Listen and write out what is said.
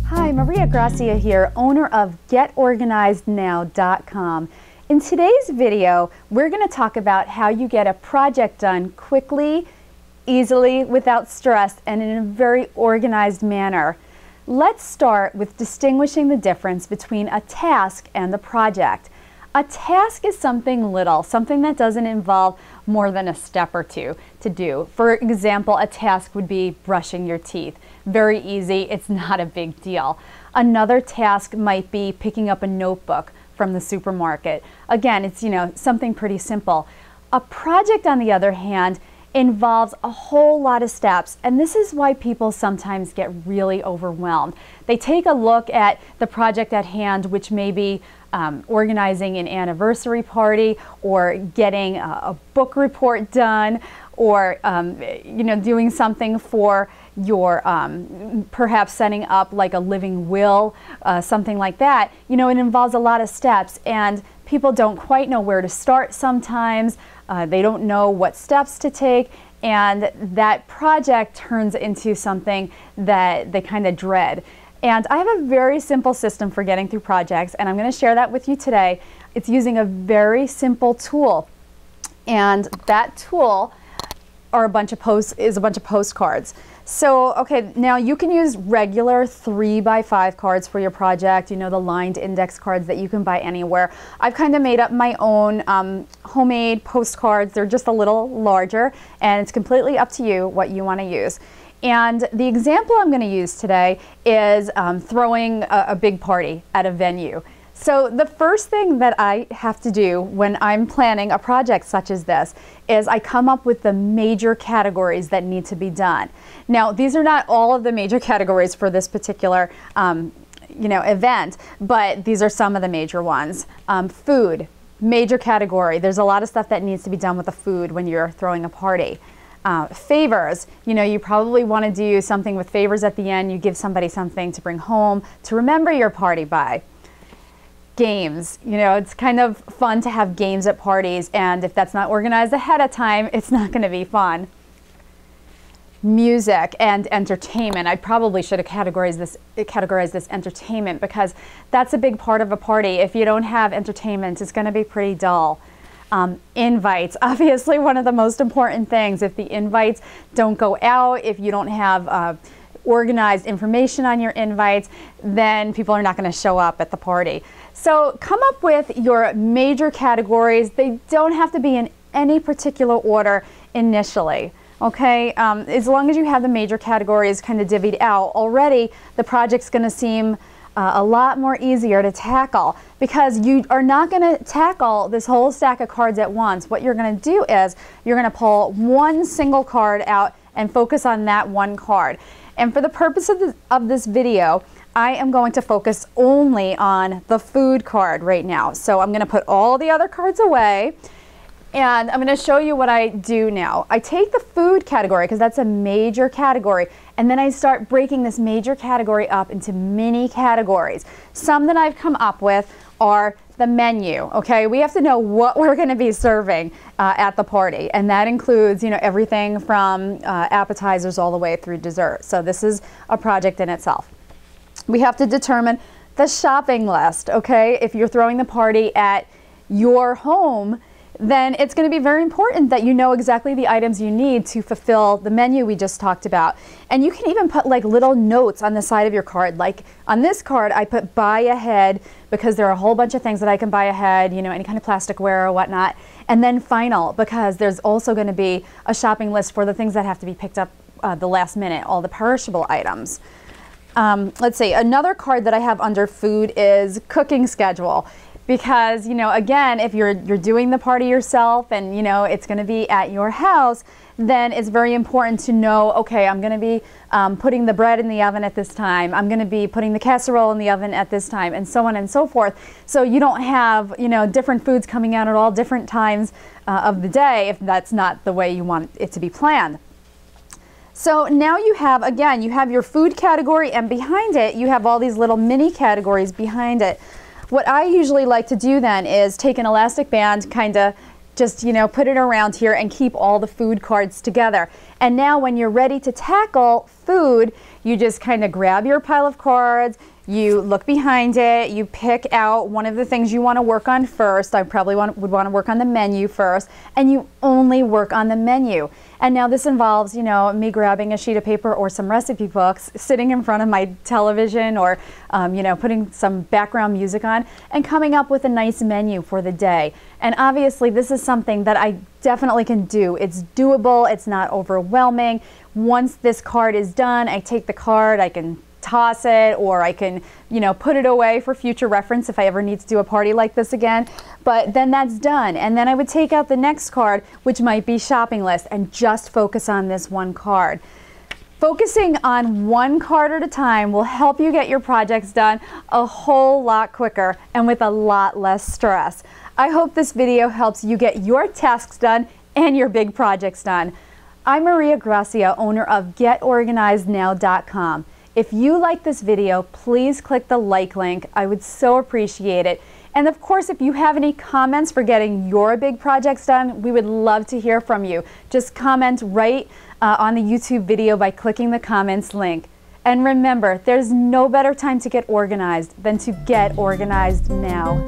Hi, Maria Gracia here, owner of GetOrganizedNow.com. In today's video, we're going to talk about how you get a project done quickly, easily, without stress, and in a very organized manner. Let's start with distinguishing the difference between a task and a project. A task is something little, something that doesn't involve more than a step or two to do. For example, a task would be brushing your teeth. Very easy, it's not a big deal. Another task might be picking up a notebook from the supermarket. Again, it's something pretty simple. A project, on the other hand, involves a whole lot of steps, and this is why people sometimes get really overwhelmed. They take a look at the project at hand, which may be organizing an anniversary party, or getting a book report done, or doing something for your perhaps setting up like a living will, something like that. It involves a lot of steps, and people don't quite know where to start sometimes. They don't know what steps to take, and that project turns into something that they kind of dread. And I have a very simple system for getting through projects, and I'm going to share that with you today. It's using a very simple tool, and that tool is a bunch of postcards. So, okay, now you can use regular 3x5 cards for your project, the lined index cards that you can buy anywhere. I've kind of made up my own homemade postcards. They're just a little larger, and it's completely up to you what you want to use. And the example I'm going to use today is throwing a big party at a venue. So the first thing that I have to do when I'm planning a project such as this is I come up with the major categories that need to be done. Now, these are not all of the major categories for this particular event, but these are some of the major ones. Food, major category. There's a lot of stuff that needs to be done with the food when you're throwing a party. Favors, you probably want to do something with favors at the end. You give somebody something to bring home to remember your party by. Games, it's kind of fun to have games at parties, and if that's not organized ahead of time, it's not going to be fun. Music and entertainment. I probably should have categorized this entertainment, because that's a big part of a party. If you don't have entertainment, it's going to be pretty dull. Invites, obviously one of the most important things. If the invites don't go out, if you don't have organized information on your invites, then people are not going to show up at the party. So come up with your major categories. They don't have to be in any particular order initially. Okay, as long as you have the major categories kind of divvied out already, the project's going to seem a lot more easier to tackle, because you are not going to tackle this whole stack of cards at once. What you're going to do is you're going to pull one single card out and focus on that one card. And for the purpose of this video, I am going to focus only on the food card right now. So I'm going to put all the other cards away, and I'm going to show you what I do now. I take the food category, because that's a major category, and then I start breaking this major category up into mini categories. Some that I've come up with are the menu. Okay, we have to know what we're going to be serving at the party, and that includes everything from appetizers all the way through dessert. So this is a project in itself. We have to determine the shopping list. Okay, if you're throwing the party at your home, then it's going to be very important that you know exactly the items you need to fulfill the menu we just talked about. And you can even put like little notes on the side of your card. Like on this card, I put buy ahead, because there are a whole bunch of things that I can buy ahead, any kind of plasticware or whatnot. And then final, because there's also going to be a shopping list for the things that have to be picked up the last minute, all the perishable items. Let's see, another card that I have under food is cooking schedule. Because, again, if you're doing the party yourself and, it's going to be at your house, then it's very important to know, okay, I'm going to be putting the bread in the oven at this time. I'm going to be putting the casserole in the oven at this time, and so on and so forth. So you don't have, different foods coming out at all different times of the day if that's not the way you want it to be planned. So now you have, again, you have your food category, and behind it, you have all these little mini categories behind it. What I usually like to do then is take an elastic band, kind of just, you know, put it around here and keep all the food cards together. And now when you're ready to tackle food, you just kind of grab your pile of cards, you look behind it, you pick out one of the things you want to work on first. I probably would want to work on the menu first, and you only work on the menu. And now this involves, you know, me grabbing a sheet of paper or some recipe books, sitting in front of my television, or, you know, putting some background music on and coming up with a nice menu for the day. And obviously this is something that I definitely can do. It's doable, it's not overwhelming. Once this card is done, I take the card, I can toss it, or I can, you know, put it away for future reference if I ever need to do a party like this again. But then that's done. And then I would take out the next card, which might be shopping list, and just focus on this one card. Focusing on one card at a time will help you get your projects done a whole lot quicker and with a lot less stress. I hope this video helps you get your tasks done and your big projects done. I'm Maria Gracia, owner of GetOrganizedNow.com. If you like this video, please click the like link. I would so appreciate it. And of course, if you have any comments for getting your big projects done, we would love to hear from you. Just comment right on the YouTube video by clicking the comments link. And remember, there's no better time to get organized than to get organized now.